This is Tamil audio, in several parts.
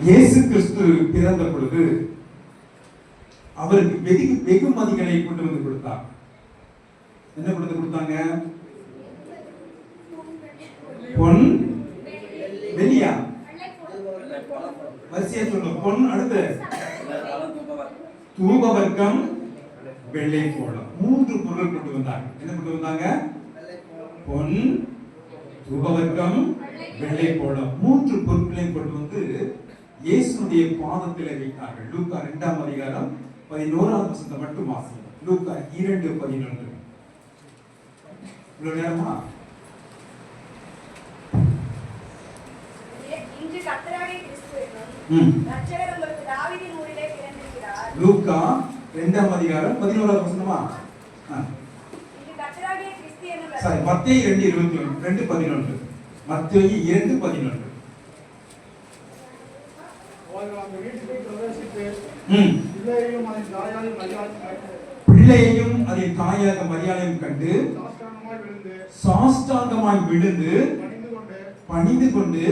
இயேசு கிறிஸ்து பிறந்த பொழுது அவருக்கு வெகுமதிகளை கொண்டு வந்து கொடுத்தார். என்ன கொண்டு வந்து கொடுத்தாங்க? பொன், வெள்ளியா? வரிசையா சொல்லுங்க. பொன், அடுத்து தூபவர்க்கம், வெள்ளை போளம். 3 பொருள் கொண்டு வந்தாங்க. என்ன கொண்டு வந்தாங்க? பொன், தூபவர்க்கம், வெள்ளை போளம். 3 பொருட்களை கொண்டு வந்து இயேசுடைய பாதத்தில் வைத்தார்கள். லூக்கா 2ஆம் அதிகாரம் 11ஆம் வசனத்தை மட்டும் வாசிங்க. லூக்கா 2:11. இவ்வளவு நேரமா? இன்று கர்த்தராகிய கிறிஸ்து என்னும் இரட்சகர் உங்களுக்கு தாவீதின் ஊரிலே பிறந்திருக்கிறார். லூக்கா 2ஆம் அதிகாரம் 11ஆம் வசனமா? இன்று கர்த்தராகிய கிறிஸ்து என்னும் மத்தேயு 2:11. மத்தேயு 2:11. பிள்ளையையும் அதன் தாயாக மரியாதையும் கண்டு சாஷ்டாங்கமாய் விழுந்து பணிந்து கொண்டு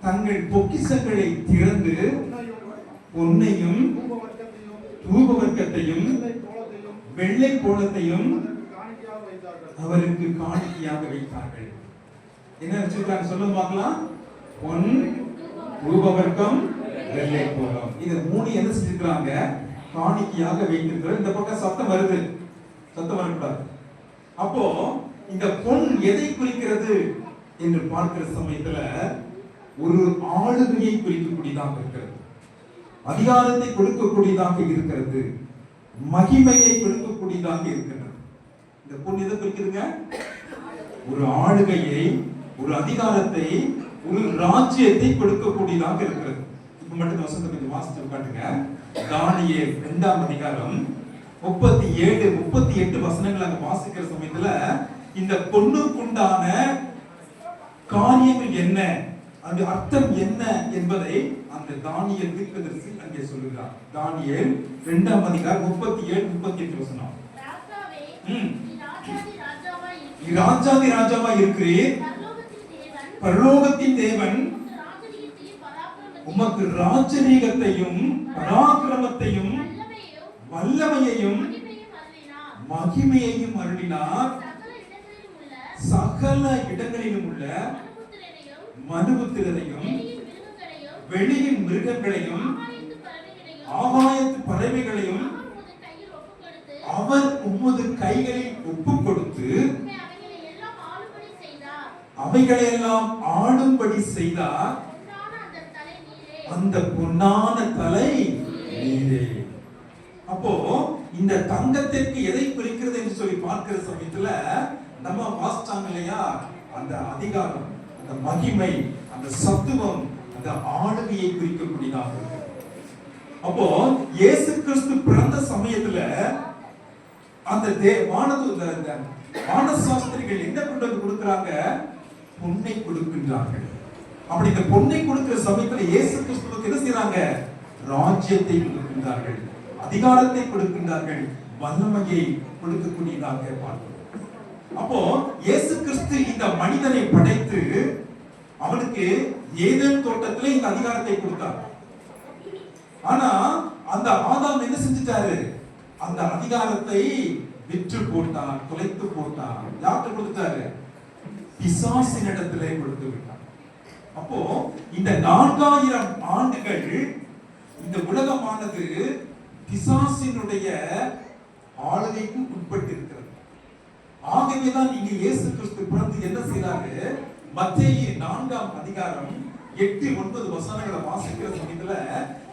தங்கள் பொக்கிஷங்களை திறந்து பொன்னையும் தூபவர்க்கத்தையும் வெள்ளை போளத்தையும் அவருக்கு காணிக்கையாக வைத்தார்கள். என்ன வச்சிருக்காங்க சொல்லுங்க பார்க்கலாம். பொன், தூபவர்க்கம், வெள்ளை போளம். இது 3 என்ன செஞ்சிருக்காங்க? காணிக்கையாக வைத்திருக்கிறார். இந்த பக்கம் சத்தம் வருது, சத்தம் வரக்கூடாது. அப்போ இந்த பொன் எதை குறிக்கிறது என்று பார்க்கிற சமயத்துல ஒரு ஆளுமையை குறிக்கக்கூடியதாக இருக்கிறது, அதிகாரத்தை கொடுக்கக்கூடியதாக இருக்கிறது, மகிமையை கொடுக்கக்கூடியதாக இருக்கிறது. இந்த பொன் எதை குறிக்குதுங்க? ஒரு ஆளுகையை, ஒரு அதிகாரத்தை, ஒரு ராஜ்யத்தை கொடுக்கக்கூடியதாக இருக்கிறது. இப்ப மட்டும் வசனத்தை கொஞ்சம் வாசிச்சு காட்டுங்க. தானியேல் 2ஆம் அதிகாரம் 37, 38 வசனங்கள் அங்க வாசிக்கிற சமயத்துல இந்த பொன்னுக்குண்டான காரியங்கள் என்ன, அந்த அர்த்தம் என்ன என்பதை அந்த தானியேல் தீர்க்கதரிசி அங்கே சொல்லுகிறார். தானியேல் 2ஆம் அதிகாரம் 37, 38 வசனம். ராஜாதி ராஜாவா இருக்கிறீர், பரலோகத்தின் தேவன் உமக்கு ராஜரீகத்தையும் பராக்கிரமத்தையும் வல்லமையையும் மகிமையையும் அருளினார். சகல இடங்களிலும் உள்ள மனுபுத்திரரையும் வெளியின் மிருகங்களையும் ஆகாயத்து பறவைகளையும் அவர் உமது கைகளில் ஒப்பு கொடுத்து அவைகளையெல்லாம் ஆளும்படி செய்தார். அந்த பொன்னான தலை நீரே. அப்போ இந்த தங்கத்திற்கு எதை குறிக்கிறது என்று சொல்லி பார்க்கிற சமயத்துல நம்ம வாசிச்சாங்க இல்லையா, அந்த அதிகாரம், அந்த மகிமை, அந்த சத்துவம், அந்த ஆளுகையை குறிக்கக்கூடியதாக இருக்கு. அப்போ இயேசு கிறிஸ்து பிறந்த சமயத்துல அந்த வானசாஸ்திரிகள் என்ன கொண்டு வந்து கொடுக்கிறாங்க? பொன்னை கொடுக்கின்றார்கள். அப்படி இந்த பொன்னை கொடுக்கிற சமயத்துல இயேசு கிறிஸ்துவுக்கு என்ன செய்றாங்க? ராஜ்யத்தை கொடுக்கின்றார்கள், அதிகாரத்தை கொடுக்கின்றார்கள், வல்லமையை கொடுக்கக்கூடியதாக பார்க்கிறோம். அப்போ இயேசு கிறிஸ்து இந்த மனிதனை படைத்து அவனுக்கு ஏதேன் தோட்டத்திலே இந்த அதிகாரத்தை கொடுத்தார். ஆனா அந்த ஆதாம் என்ன செஞ்சிட்டாரு? அந்த அதிகாரத்தை விற்று போட்டார், தொலைத்து போட்டார். யார்கிட்ட கொடுத்தாரு? பிசாசினிடத்திலே கொடுத்து விட்டார். அப்போ இந்த 4000 ஆண்டுகள் இந்த உலகமானது பிசாசினுடைய ஆளுகைக்கு உட்பட்டு இருக்கிறது. ஆகவேதான் இங்க இயேசு கிறிஸ்து பிறந்து என்ன செய்றாரு? மத்தேயு 4ஆம் அதிகாரம் 8, 9 வசனங்களை வாசிக்கிற சமயத்துல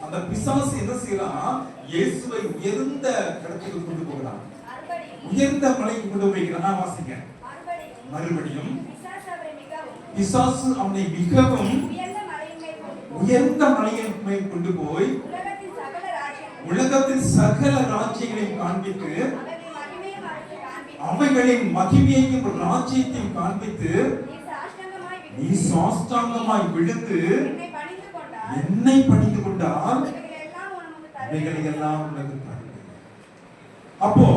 அந்த பிசாசு என்ன செய்யறான்? இயேசுவை உயர்ந்த இடத்துக்கு கொண்டு போகிறான், உயர்ந்த மலைக்கு கொண்டு போகிறான். வாசிங்க. மறுபடியும் பிசாசு அவனை மிகவும் உயர்ந்த மலையின் மேல் கொண்டு போய் உலகத்தின் சகல ராஜ்யங்களையும் காண்பித்து அவைகளின் மகிமையையும் ராஜ்யத்தையும் காண்பித்து நீ சாஷ்டாங்கமாய் விழுந்து என்னை பணிந்து கொண்டால் அவைகளை எல்லாம் உனக்கு தருவேன். அப்போ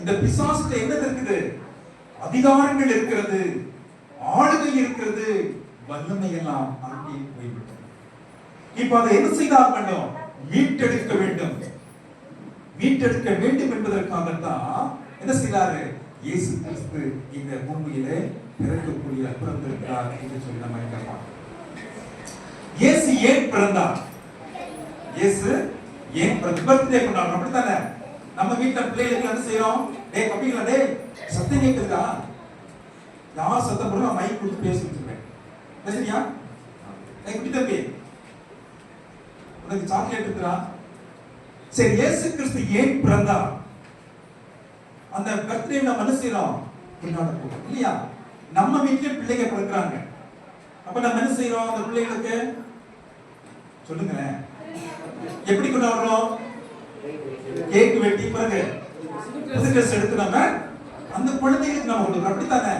இந்த பிசாசுக்கு என்ன இருக்குது? அதிகாரங்கள் இருக்கிறது, ஆளுகை இருக்கிறது, வல்லமை எல்லாம் அங்கே போய்விட்டது. இப்ப அதை என்ன செய்தாக வேண்டும்? மீட்டெடுக்க வேண்டும். மீட்டெடுக்க வேண்டும் என்பதற்காகத்தான் என்ன செய்தாரு? இயேசு கிறிஸ்து இந்த பூமியிலே பிறக்கக்கூடிய பிறந்திருக்கிறார் என்று சொல்லி நம்ம கேட்கலாம். இயேசு ஏன் பிறந்தார்? இயேசு ஏன் பர்த்டே கொண்டாடுறோம், அப்படித்தானே? நம்ம வீட்டுல பிள்ளைகளுக்கு என்ன செய்யறோம்? டேய் கப்பிங்களா, டேய் சத்தம் கேட்குதா? யார் சத்தம் போடுறோம் மைக் கொடுத்து பேசி வச்சிருக்கேன். பேசுறியா? டேய் குட்டி தம்பி, உனக்கு சாக்லேட் இருக்குதா? சரி, இயேசு கிறிஸ்து ஏன் பிறந்தார்? அந்த பர்த்டே நம்ம என்ன செய்யறோம்? கொண்டாட போறோம் இல்லையா? நம்ம வீட்டிலே பிள்ளைங்க பிறக்கிறாங்க. அப்ப நம்ம என்ன செய்யறோம்? அந்த பிள்ளைகளுக்கு சொல்லுங்களேன், எப்படி கொண்டாடுறோம்? கேக் வெட்டி பிறகு புது ட்ரெஸ் எடுத்து நம்ம அந்த குழந்தைகளுக்கு நம்ம கொடுக்குறோம், அப்படித்தானே?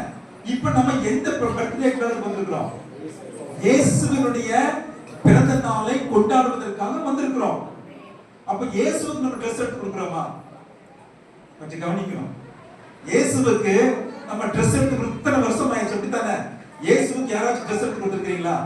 இப்ப நம்ம எந்த பர்த்டேக்கு வந்திருக்கிறோம்? இயேசுவினுடைய பிறந்த நாளை கொண்டாடுவதற்காக வந்திருக்கிறோம். அப்ப இயேசுவுக்கு நம்ம ட்ரெஸ் எடுத்து கொடுக்குறோமா? கொஞ்சம் கவனிக்கணும். இயேசுவுக்கு நம்ம ட்ரெஸ் எடுத்து இத்தனை வருஷம் ஆயிடுச்சு, அப்படித்தானே? இயேசுவுக்கு யாராச்சும் ட்ரெஸ் எடுத்து கொடுத்துருக்கீங்களா?